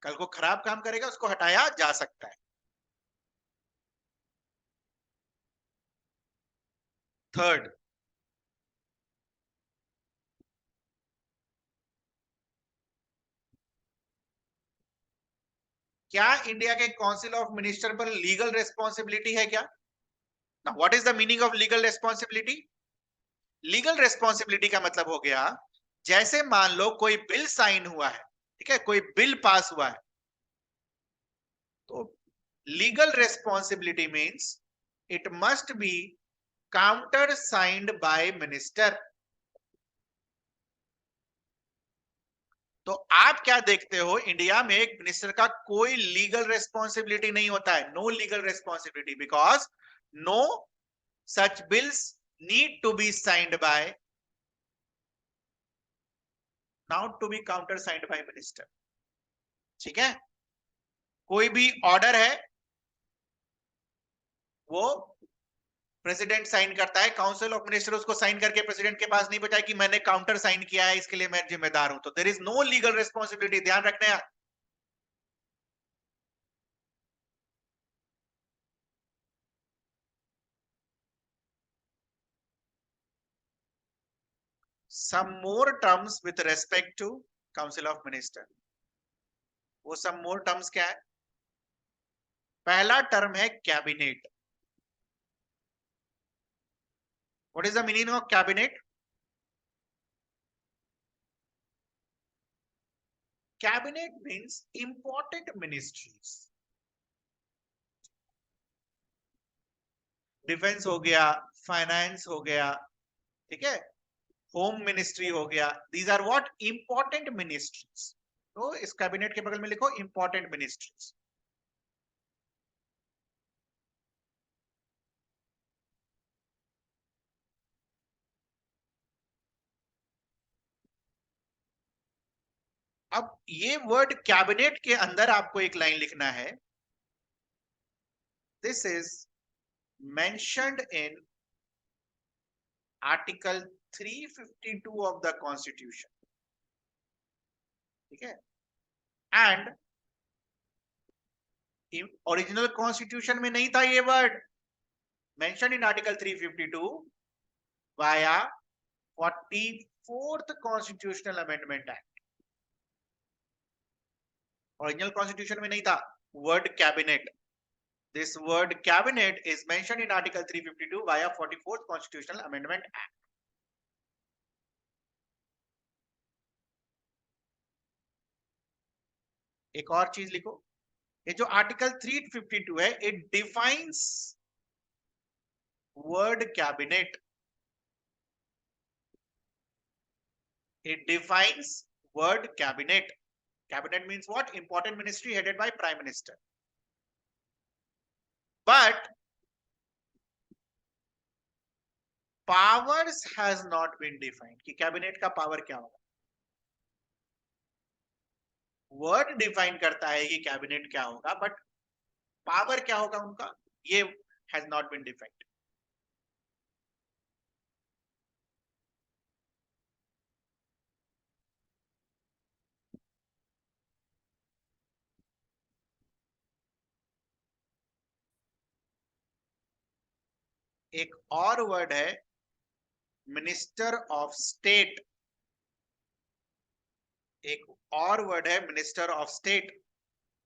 कल को खराब काम करेगा, उसको हटाया जा सकता है। थर्ड, क्या इंडिया के काउंसिल ऑफ मिनिस्टर पर लीगल रेस्पॉन्सिबिलिटी है क्या? Now what is the meaning of legal responsibility? Legal responsibility का मतलब हो गया, जैसे मान लो कोई बिल साइन हुआ है, ठीक है, कोई बिल पास हुआ है, तो legal responsibility means it must be counter signed by minister. तो आप क्या देखते हो, इंडिया में एक मिनिस्टर का कोई लीगल रेस्पॉन्सिबिलिटी नहीं होता है, no legal responsibility, because no such bills need to be signed by. not to be countersigned by minister. ठीक है, कोई भी ऑर्डर है वो प्रेसिडेंट साइन करता है, काउंसिल ऑफ मिनिस्टर उसको साइन करके प्रेसिडेंट के पास नहीं बताया कि मैंने काउंटर साइन किया है, इसके लिए मैं जिम्मेदार हूं, तो there is no legal responsibility, ध्यान रखना है। some more terms with respect to council of minister, वो some more terms क्या है? पहला टर्म है cabinet. What is the meaning of cabinet? Cabinet means important ministries. Defence हो गया, फाइनेंस हो गया, ठीक है, होम मिनिस्ट्री हो गया, these are what? Important ministries. तो इस कैबिनेट के बगल में लिखो इंपॉर्टेंट मिनिस्ट्रीज। अब ये वर्ड कैबिनेट के अंदर आपको एक लाइन लिखना है, this is mentioned in article 352 of the constitution, ठीक है, एंड ओरिजिनल कॉन्स्टिट्यूशन में नहीं था ये word, mention in article 352 via 44th constitutional amendment act. Original constitution में नहीं था word cabinet. This word cabinet is mentioned in article 352 via 44th constitutional amendment act. एक और चीज लिखो, ये जो आर्टिकल 352 है, it defines word cabinet, it defines word cabinet. Cabinet means what? Important ministry headed by prime minister. But powers has not been defined कि cabinet का power क्या होगा। word define करता है कि cabinet क्या होगा, but power क्या होगा उनका, ये has not been defined. एक और वर्ड है मिनिस्टर ऑफ स्टेट, एक और वर्ड है minister of state.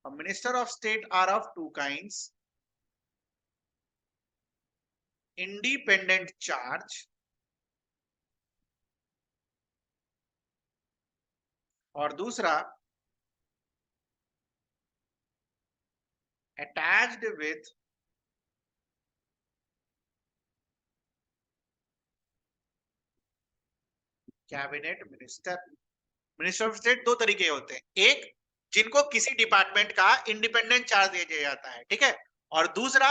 Minister of state are of two kinds, independent charge और दूसरा attached with cabinet minister. Minister of state दो तरीके होते हैं, एक जिनको किसी डिपार्टमेंट का इंडिपेंडेंट चार्ज दिया जाता है, ठीक है, और दूसरा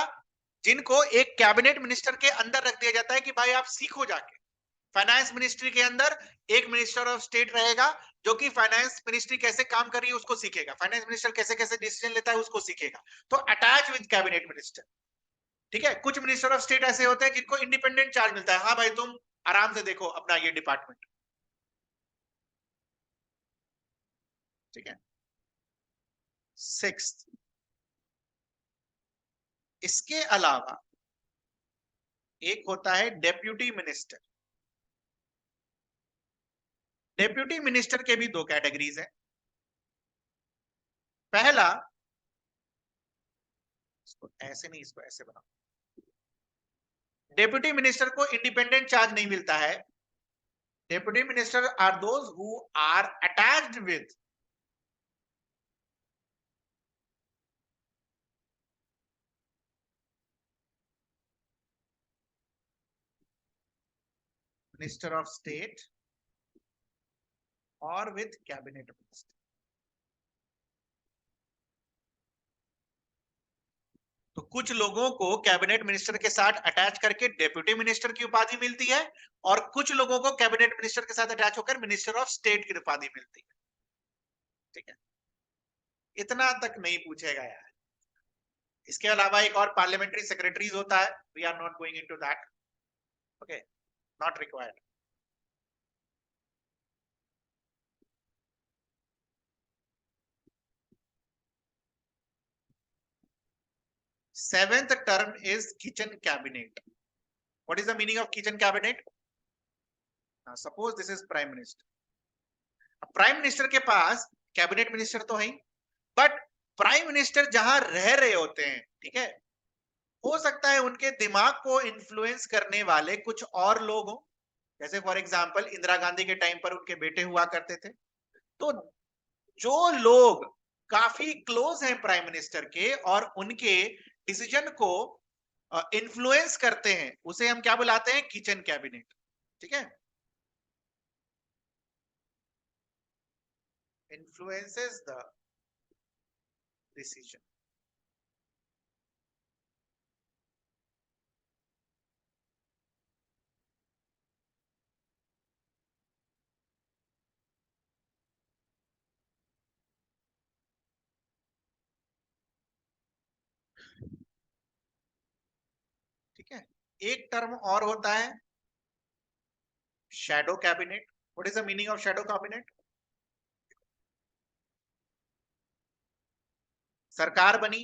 जिनको एक कैबिनेट मिनिस्टर के अंदर रख दिया जाता है कि भाई आप सीखो जाके। फाइनेंस मिनिस्ट्री के अंदर एक मिनिस्टर ऑफ स्टेट रहेगा जो कि फाइनेंस मिनिस्ट्री कैसे काम कर रही है उसको सीखेगा, फाइनेंस मिनिस्टर कैसे कैसे डिसीजन लेता है उसको सीखेगा, तो अटैच विद कैबिनेट मिनिस्टर, ठीक है। कुछ मिनिस्टर ऑफ स्टेट ऐसे होते हैं जिनको इंडिपेंडेंट चार्ज मिलता है, हाँ भाई तुम आराम से देखो अपना ये डिपार्टमेंट, ठीक है। सिक्स्थ, इसके अलावा एक होता है डेप्यूटी मिनिस्टर। डेप्यूटी मिनिस्टर के भी दो कैटेगरीज हैं। पहला, इसको ऐसे नहीं, इसको ऐसे बनाओ, डेप्यूटी मिनिस्टर को इंडिपेंडेंट चार्ज नहीं मिलता है। Deputy minister are those who are attached with minister of state और विद कैबिनेट मिनिस्टर। तो कुछ लोगों को कैबिनेट मिनिस्टर के साथ अटैच करके डेप्यूटी मिनिस्टर की उपाधि मिलती है और कुछ लोगों को कैबिनेट मिनिस्टर के साथ अटैच होकर मिनिस्टर ऑफ स्टेट की उपाधि मिलती है। ठीक है, इतना तक नहीं पूछेगा यार। इसके अलावा एक और पार्लियामेंट्री सेक्रेटरीज होता है, we are not going into that, okay, not required. Seventh term is kitchen cabinet. What is the meaning of kitchen cabinet? Suppose this is prime minister. Prime minister के पास कैबिनेट मिनिस्टर तो है, but prime minister जहां रह रहे होते हैं, ठीक है, हो सकता है उनके दिमाग को इन्फ्लुएंस करने वाले कुछ और लोग हो। जैसे फॉर एग्जांपल इंदिरा गांधी के टाइम पर उनके बेटे हुआ करते थे। तो जो लोग काफी क्लोज हैं प्राइम मिनिस्टर के और उनके डिसीजन को इन्फ्लुएंस करते हैं, उसे हम क्या बुलाते हैं? Kitchen cabinet. ठीक है, इन्फ्लुएंसेस द डिसीजन। ठीक है, एक टर्म और होता है shadow cabinet. What is the meaning of shadow cabinet? सरकार बनी,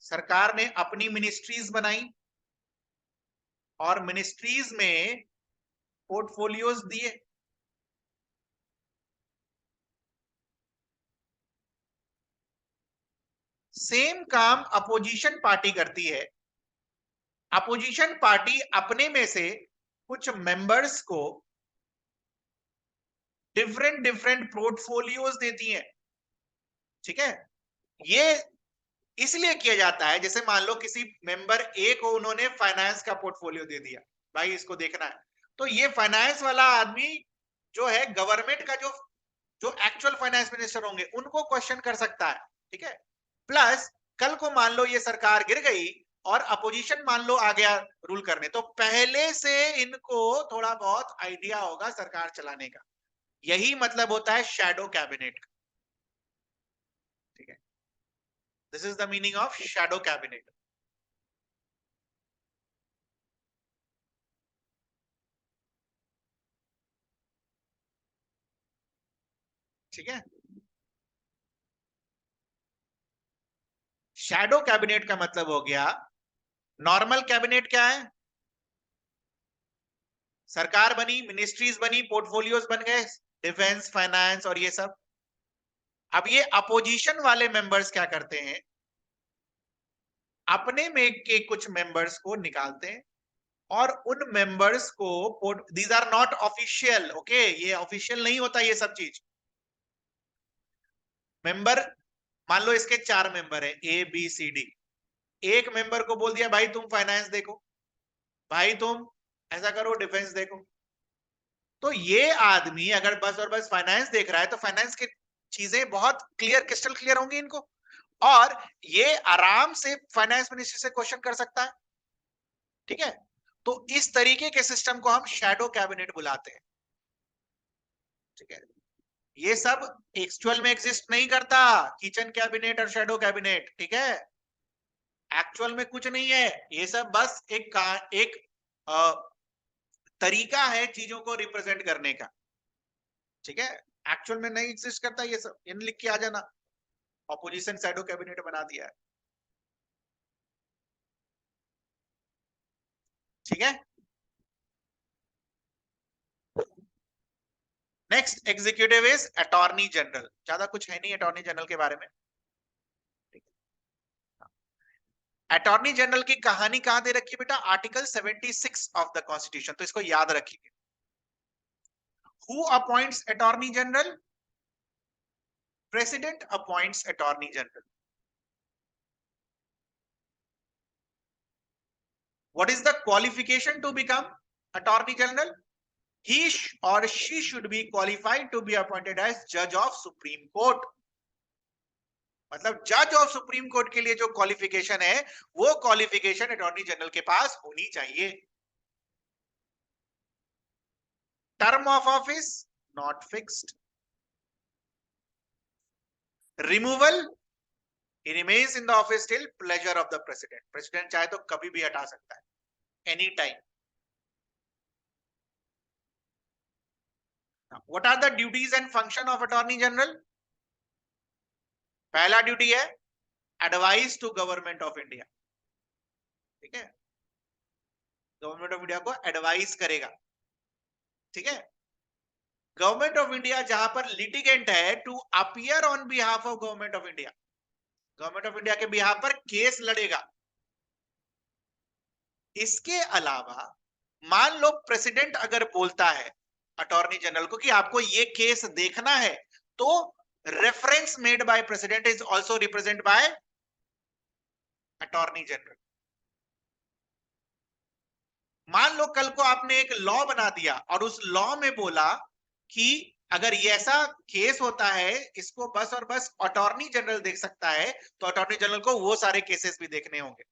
सरकार ने अपनी मिनिस्ट्रीज बनाई और मिनिस्ट्रीज में पोर्टफोलियोज दिए। सेम काम अपोजिशन पार्टी करती है। अपोजिशन पार्टी अपने में से कुछ मेंबर्स को डिफरेंट डिफरेंट पोर्टफोलियोज देती है। ठीक है, ये इसलिए किया जाता है, जैसे मान लो किसी मेंबर ए को उन्होंने फाइनेंस का पोर्टफोलियो दे दिया, भाई इसको देखना है, तो ये फाइनेंस वाला आदमी जो है गवर्नमेंट का जो जो एक्चुअल फाइनेंस मिनिस्टर होंगे उनको क्वेश्चन कर सकता है। ठीक है, प्लस कल को मान लो ये सरकार गिर गई और अपोजिशन मान लो आ गया रूल करने, तो पहले से इनको थोड़ा बहुत आइडिया होगा सरकार चलाने का। यही मतलब होता है शैडो कैबिनेट का। ठीक है, this is the meaning of shadow cabinet. ठीक है, शैडो कैबिनेट का मतलब हो गया, नॉर्मल कैबिनेट क्या है? सरकार बनी, मिनिस्ट्रीज बनी, पोर्टफोलियोज बन गए, डिफेंस, फाइनेंस और ये सब। अब ये अपोजिशन वाले मेंबर्स क्या करते हैं? अपने में के कुछ मेंबर्स को निकालते हैं और उन मेंबर्स को, these are not official, okay, ये ऑफिशियल नहीं होता ये सब चीज। मेंबर मान लो इसके 4 मेंबर है, ए बी सी डी। एक मेंबर को बोल दिया भाई तुम फाइनेंस देखो, भाई तुम ऐसा करो, डिफेंस देखो। तो ये आदमी अगर बस और बस फाइनेंस देख रहा है तो फाइनेंस की चीजें बहुत क्लियर, क्रिस्टल क्लियर होंगी इनको, और ये आराम से फाइनेंस मिनिस्टर से क्वेश्चन कर सकता है। ठीक है, तो इस तरीके के सिस्टम को हम शैडो कैबिनेट बुलाते हैं। ठीक है, ये सब एक्चुअल में एग्जिस्ट नहीं करता, किचन कैबिनेट और शैडो कैबिनेट। ठीक है, एक्चुअल में कुछ नहीं है, ये सब बस एक तरीका है चीजों को रिप्रेजेंट करने का। ठीक है, एक्चुअल में नहीं एग्जिस्ट करता ये सब, इन लिख के आ जाना, ऑपोजिशन शैडो कैबिनेट बना दिया है। ठीक है, next executive is attorney general. ज्यादा कुछ है नहीं अटॉर्नी जनरल के बारे में। अटॉर्नी जनरल की कहानी कहां दे रखी है बेटा? आर्टिकल 76 ऑफ द कॉन्स्टिट्यूशन, तो इसको याद रखिए। Who appoints attorney general? President appoints attorney general. What is the qualification to become attorney general? He or she should be qualified to be appointed as judge of Supreme Court. मतलब जज of supreme court के लिए जो qualification है वो qualification attorney general के पास होनी चाहिए। Term of office not fixed. Removal, he remains in the office till pleasure of the president. President चाहे तो कभी भी हटा सकता है, any time. What are the duties and function of attorney general? पहला ड्यूटी है advice to government of India. ठीक है, गवर्नमेंट ऑफ इंडिया को एडवाइस करेगा। ठीक है, गवर्नमेंट ऑफ इंडिया जहां पर लिटिगेंट है, to appear on behalf of government of India, government of India के बिहाफ पर केस लड़ेगा। इसके अलावा मान लो प्रेसिडेंट अगर बोलता है अटॉर्नी जनरल को कि आपको ये केस देखना है, तो reference made by president is also represent by attorney general. मान लो कल को आपने एक लॉ बना दिया और उस लॉ में बोला कि अगर ये ऐसा केस होता है, इसको बस और बस अटॉर्नी जनरल देख सकता है, तो अटॉर्नी जनरल को वो सारे केसेस भी देखने होंगे।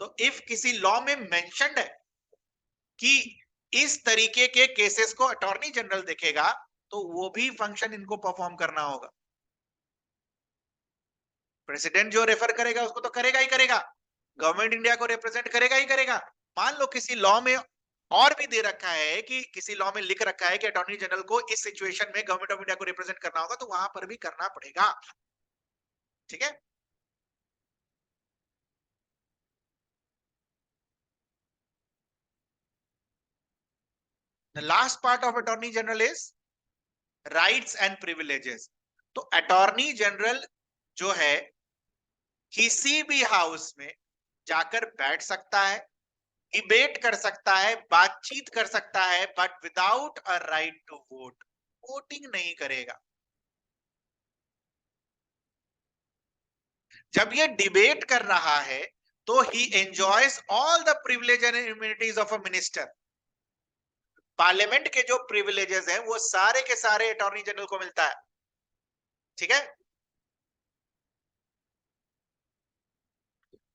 तो इफ किसी लॉ में मेंशन्ड है कि इस तरीके के केसेस को अटॉर्नी जनरल देखेगा, तो वो भी फंक्शन इनको परफॉर्म करना होगा। प्रेसिडेंट जो रेफर करेगा उसको तो करेगा ही करेगा, गवर्नमेंट इंडिया को रिप्रेजेंट करेगा ही करेगा। मान लो किसी लॉ में और भी दे रखा है कि किसी लॉ में लिख रखा है कि अटॉर्नी जनरल को इस सिचुएशन में गवर्नमेंट ऑफ इंडिया को रिप्रेजेंट करना होगा, तो वहां पर भी करना पड़ेगा। ठीक है, the last part of attorney general is rights and privileges. तो अटॉर्नी जनरल जो है किसी भी हाउस में जाकर बैठ सकता है, डिबेट कर सकता है, बातचीत कर सकता है, but without a right to vote, voting नहीं करेगा। जब ये डिबेट कर रहा है तो he enjoys all the privilege and immunities of a minister. Parliament के जो प्रिविलेजेस हैं वो सारे के सारे अटॉर्नी जनरल को मिलता है। ठीक है,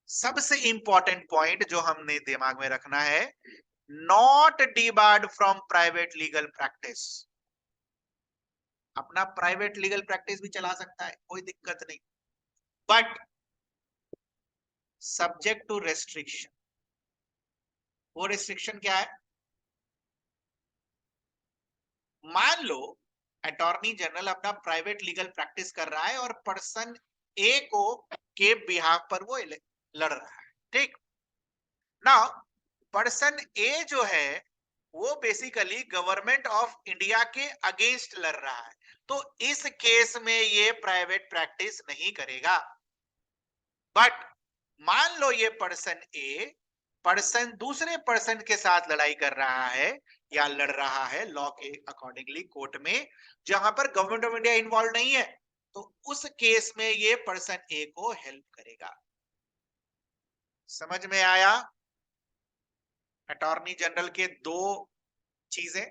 सबसे इंपॉर्टेंट पॉइंट जो हमने दिमाग में रखना है, not debarred from private legal practice. अपना प्राइवेट लीगल प्रैक्टिस भी चला सकता है, कोई दिक्कत नहीं, बट सब्जेक्ट टू रेस्ट्रिक्शन। वो रेस्ट्रिक्शन क्या है? मान लो अटॉर्नी जनरल अपना प्राइवेट लीगल प्रैक्टिस कर रहा है और पर्सन ए को के बिहाफ पर वो लड़ रहा है। ठीक ना, पर्सन ए जो है वो बेसिकली गवर्नमेंट ऑफ इंडिया के अगेंस्ट लड़ रहा है, तो इस केस में ये प्राइवेट प्रैक्टिस नहीं करेगा। बट मान लो ये पर्सन दूसरे पर्सन के साथ लड़ाई कर रहा है या लड़ रहा है लॉ के अकॉर्डिंगली कोर्ट में, जहां पर गवर्नमेंट ऑफ इंडिया इन्वॉल्व नहीं है, तो उस केस में ये पर्सन ए को हेल्प करेगा। समझ में आया अटॉर्नी जनरल के दो चीजें?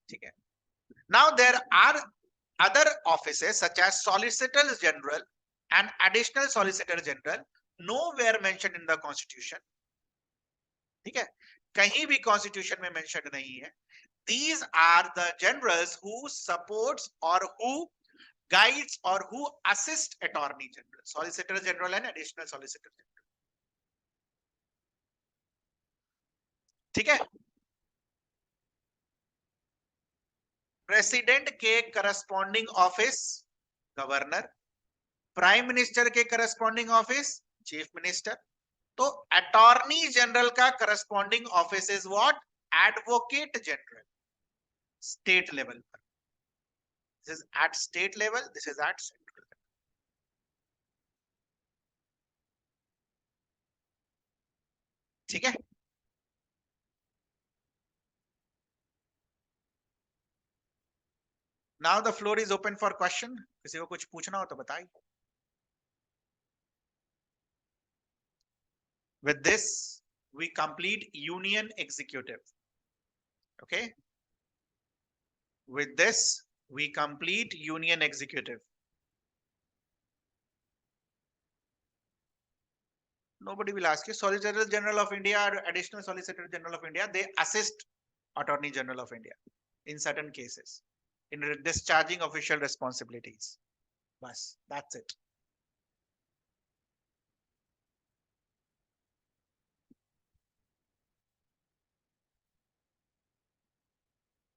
ठीक है, now there are other offices such as solicitor general and additional solicitor general, nowhere mentioned in the constitution। ठीक है, कहीं भी कॉन्स्टिट्यूशन में मेंशन नहीं है। these are the generals who supports or who guides or who assist attorney general, solicitor general and additional solicitor general। ठीक है, president के corresponding office governor, prime minister के करस्पॉन्डिंग ऑफिस चीफ मिनिस्टर। तो attorney general का corresponding office is what? Advocate general, state level पर। This is at state level, this is at central. ठीक है, now the floor is open for question. किसी को कुछ पूछना हो तो बताइए। With this we complete union executive। okay, with this we complete union executive. Nobody will ask you. Solicitor General of India or Additional Solicitor General of India, they assist Attorney General of India in certain cases in discharging official responsibilities. Bas, that's it.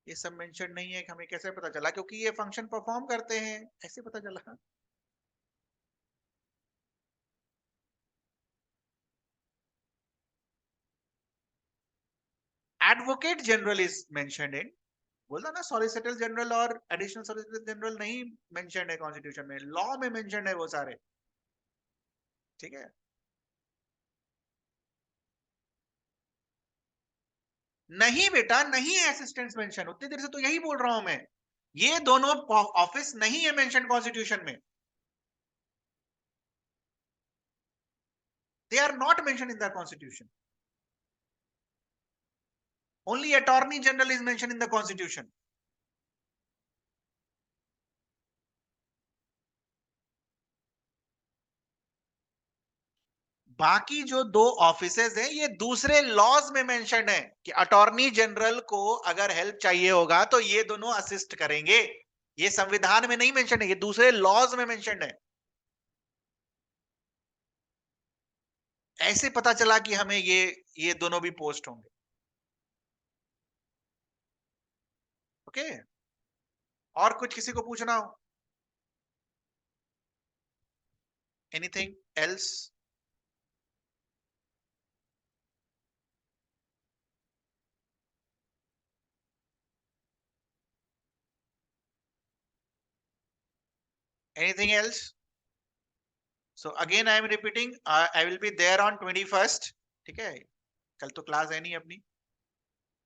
ये सब mention नहीं है कि हमें कैसे पता चला, क्योंकि ये फंक्शन परफॉर्म करते हैं, ऐसे पता चला. Advocate general is mentioned in, बोला ना सॉलिसिटर जनरल और एडिशनल सॉलिसिटर जनरल नहीं मेंशन्ड है कॉन्स्टिट्यूशन में, लॉ में मेंशन्ड है वो सारे. ठीक है. नहीं बेटा, नहीं है असिस्टेंट मेंशन, उतनी देर से तो यही बोल रहा हूं मैं. ये दोनों ऑफिस नहीं है मेंशन कॉन्स्टिट्यूशन में. They are not mention in the constitution. Only attorney general is mention in the constitution. बाकी जो दो ऑफिसेज हैं ये दूसरे लॉज में मेंशन है कि अटॉर्नी जनरल को अगर हेल्प चाहिए होगा तो ये दोनों असिस्ट करेंगे. ये संविधान में नहीं मेंशन है, ये दूसरे लॉज में मेंशन है. ऐसे पता चला कि हमें ये दोनों भी पोस्ट होंगे. ओके. और कुछ किसी को पूछना हो? Anything else? Anything else? So again I am repeating, I will be there on 21st. ठीक है, कल तो क्लास है नहीं अपनी.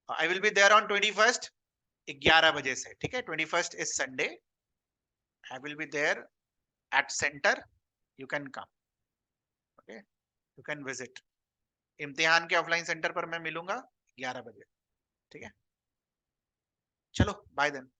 I will be there on 21st 11 बजे से. ठीक है, 21st is Sunday. I will be there at center. You can come. Okay, you can visit. इम्तिहान के ऑफलाइन सेंटर पर मैं मिलूंगा 11 बजे. ठीक है, चलो बाय देन.